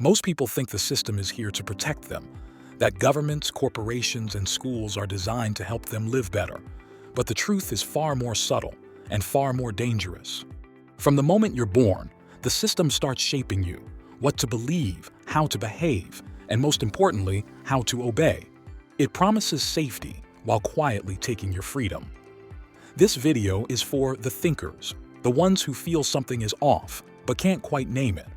Most people think the system is here to protect them, that governments, corporations, and schools are designed to help them live better. But the truth is far more subtle and far more dangerous. From the moment you're born, the system starts shaping you, what to believe, how to behave, and most importantly, how to obey. It promises safety while quietly taking your freedom. This video is for the thinkers, the ones who feel something is off but can't quite name it.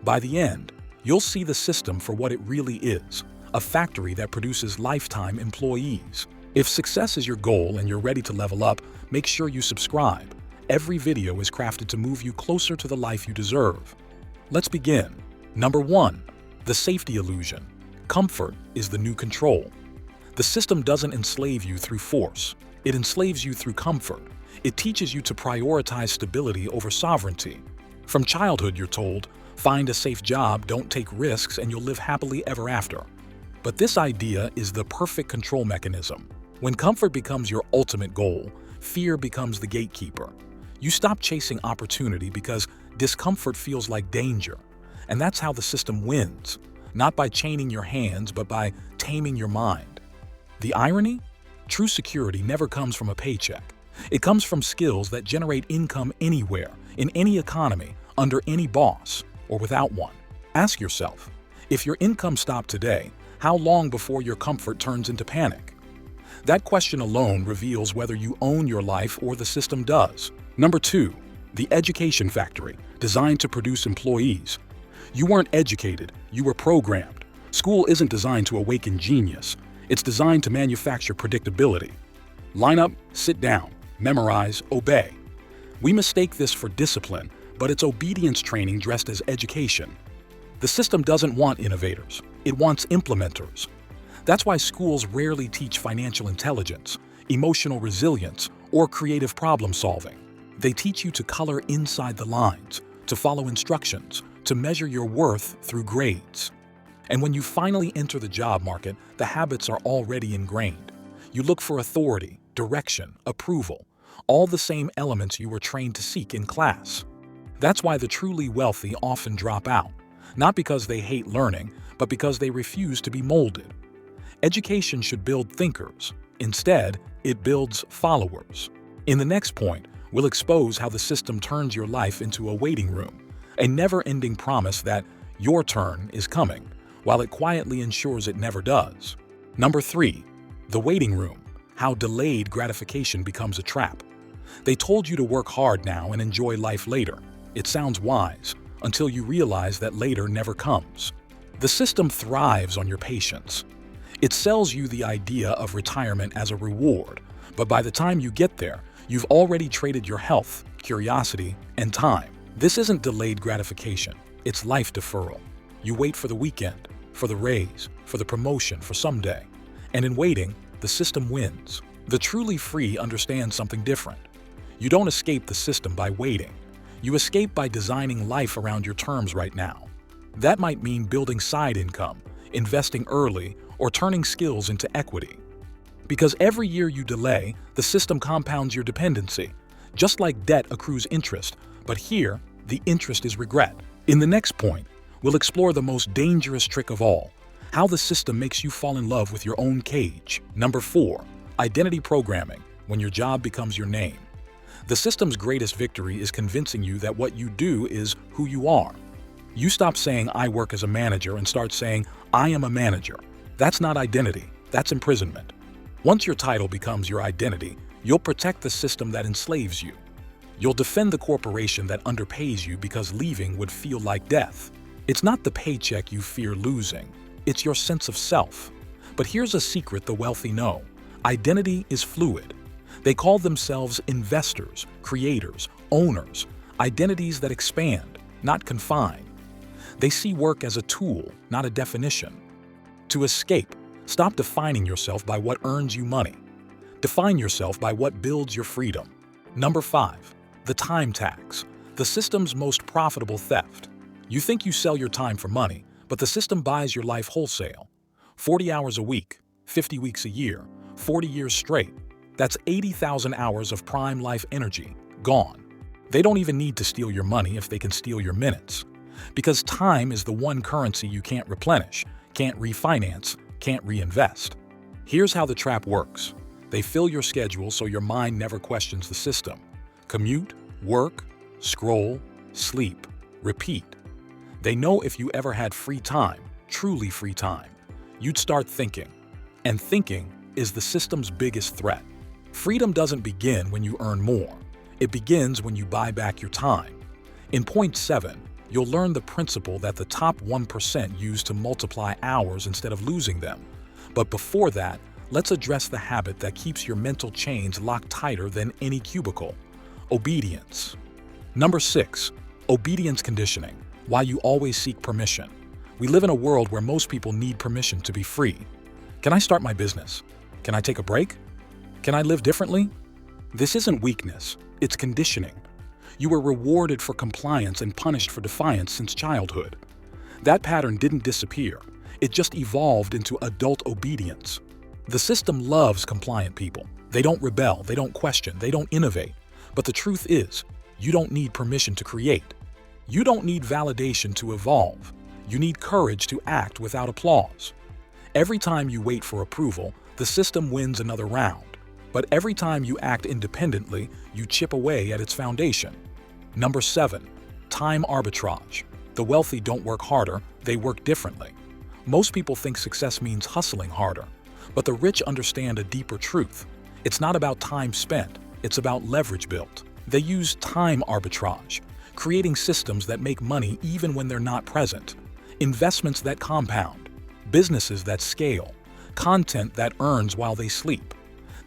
By the end, you'll see the system for what it really is, a factory that produces lifetime employees. If success is your goal and you're ready to level up, make sure you subscribe. Every video is crafted to move you closer to the life you deserve. Let's begin. Number 1. The safety illusion. Comfort is the new control. The system doesn't enslave you through force. It enslaves you through comfort. It teaches you to prioritize stability over sovereignty. From childhood, you're told, find a safe job, don't take risks, and you'll live happily ever after. But this idea is the perfect control mechanism. When comfort becomes your ultimate goal, fear becomes the gatekeeper. You stop chasing opportunity because discomfort feels like danger. And that's how the system wins, not by chaining your hands, but by taming your mind. The irony? True security never comes from a paycheck. It comes from skills that generate income anywhere, in any economy, under any boss, or without one. Ask yourself, if your income stopped today, how long before your comfort turns into panic? That question alone reveals whether you own your life or the system does. Number 2, the education factory, designed to produce employees. You weren't educated, you were programmed. School isn't designed to awaken genius. It's designed to manufacture predictability. Line up, sit down, memorize, obey. We mistake this for discipline, but it's obedience training dressed as education. The system doesn't want innovators. It wants implementers. That's why schools rarely teach financial intelligence, emotional resilience, or creative problem solving. They teach you to color inside the lines, to follow instructions, to measure your worth through grades. And when you finally enter the job market, the habits are already ingrained. You look for authority, direction, approval, all the same elements you were trained to seek in class. That's why the truly wealthy often drop out, not because they hate learning, but because they refuse to be molded. Education should build thinkers. Instead, it builds followers. In the next point, we'll expose how the system turns your life into a waiting room, a never-ending promise that your turn is coming, while it quietly ensures it never does. Number 3, the waiting room, how delayed gratification becomes a trap. They told you to work hard now and enjoy life later. It sounds wise, until you realize that later never comes. The system thrives on your patience. It sells you the idea of retirement as a reward, but by the time you get there, you've already traded your health, curiosity, and time. This isn't delayed gratification, it's life deferral. You wait for the weekend, for the raise, for the promotion, for someday. And in waiting, the system wins. The truly free understand something different. You don't escape the system by waiting. You escape by designing life around your terms right now. That might mean building side income, investing early, or turning skills into equity. Because every year you delay, the system compounds your dependency. Just like debt accrues interest, but here, the interest is regret. In the next point, we'll explore the most dangerous trick of all, how the system makes you fall in love with your own cage. Number 4, identity programming, when your job becomes your name. The system's greatest victory is convincing you that what you do is who you are. You stop saying, I work as a manager, and start saying, I am a manager. That's not identity, that's imprisonment. Once your title becomes your identity, you'll protect the system that enslaves you. You'll defend the corporation that underpays you because leaving would feel like death. It's not the paycheck you fear losing, it's your sense of self. But here's a secret the wealthy know. Identity is fluid. They call themselves investors, creators, owners, identities that expand, not confine. They see work as a tool, not a definition. To escape, stop defining yourself by what earns you money. Define yourself by what builds your freedom. Number 5, the time tax, the system's most profitable theft. You think you sell your time for money, but the system buys your life wholesale. 40 hours a week, 50 weeks a year, 40 years straight. That's 80,000 hours of prime life energy, gone. They don't even need to steal your money if they can steal your minutes. Because time is the one currency you can't replenish, can't refinance, can't reinvest. Here's how the trap works. They fill your schedule so your mind never questions the system. Commute, work, scroll, sleep, repeat. They know if you ever had free time, truly free time, you'd start thinking. And thinking is the system's biggest threat. Freedom doesn't begin when you earn more. It begins when you buy back your time. In point 7, you'll learn the principle that the top 1% use to multiply hours instead of losing them. But before that, let's address the habit that keeps your mental chains locked tighter than any cubicle: obedience. Number 6, obedience conditioning. Why you always seek permission. We live in a world where most people need permission to be free. Can I start my business? Can I take a break? Can I live differently? This isn't weakness, it's conditioning. You were rewarded for compliance and punished for defiance since childhood. That pattern didn't disappear, it just evolved into adult obedience. The system loves compliant people. They don't rebel, they don't question, they don't innovate. But the truth is, you don't need permission to create. You don't need validation to evolve. You need courage to act without applause. Every time you wait for approval, the system wins another round. But every time you act independently, you chip away at its foundation. Number 7, time arbitrage. The wealthy don't work harder, they work differently. Most people think success means hustling harder, but the rich understand a deeper truth. It's not about time spent, it's about leverage built. They use time arbitrage, creating systems that make money even when they're not present, investments that compound, businesses that scale, content that earns while they sleep.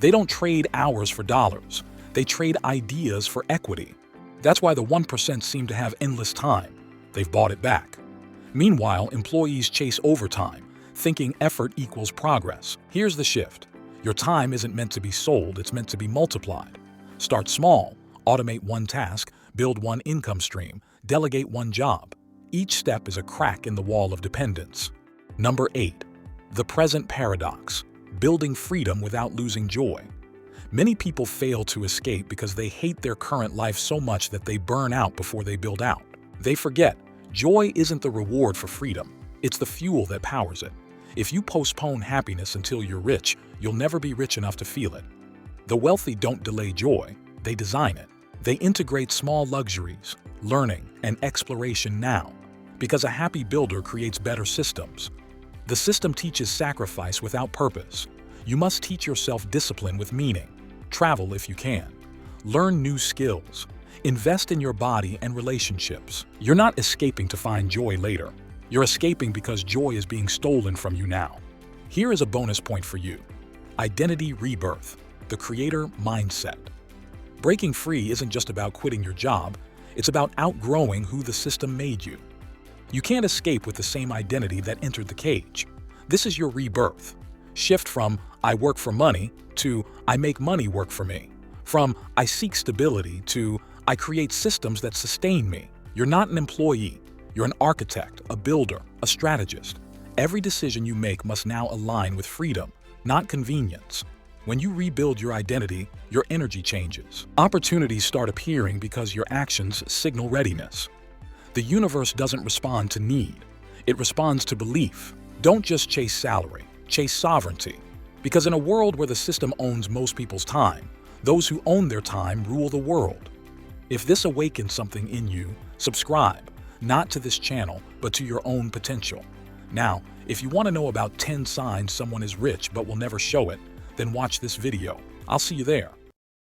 They don't trade hours for dollars, they trade ideas for equity. That's why the 1% seem to have endless time. They've bought it back. Meanwhile, employees chase overtime, thinking effort equals progress. Here's the shift. Your time isn't meant to be sold, it's meant to be multiplied. Start small, automate one task, build one income stream, delegate one job. Each step is a crack in the wall of dependence. Number 8, the present paradox, building freedom without losing joy. Many people fail to escape because they hate their current life so much that they burn out before they build out. They forget, joy isn't the reward for freedom, it's the fuel that powers it. If you postpone happiness until you're rich, you'll never be rich enough to feel it. The wealthy don't delay joy, they design it. They integrate small luxuries, learning, and exploration now, because a happy builder creates better systems. The system teaches sacrifice without purpose. You must teach yourself discipline with meaning. Travel if you can. Learn new skills. Invest in your body and relationships. You're not escaping to find joy later. You're escaping because joy is being stolen from you now. Here is a bonus point for you. Identity rebirth, the creator mindset. Breaking free isn't just about quitting your job, it's about outgrowing who the system made you. You can't escape with the same identity that entered the cage. This is your rebirth. Shift from "I work for money" to "I make money work for me." From "I seek stability" to "I create systems that sustain me." You're not an employee. You're an architect, a builder, a strategist. Every decision you make must now align with freedom, not convenience. When you rebuild your identity, your energy changes. Opportunities start appearing because your actions signal readiness. The universe doesn't respond to need. It responds to belief. Don't just chase salary, chase sovereignty. Because in a world where the system owns most people's time, those who own their time rule the world. If this awakens something in you, subscribe, not to this channel, but to your own potential. Now, if you want to know about 10 signs someone is rich but will never show it, then watch this video. I'll see you there.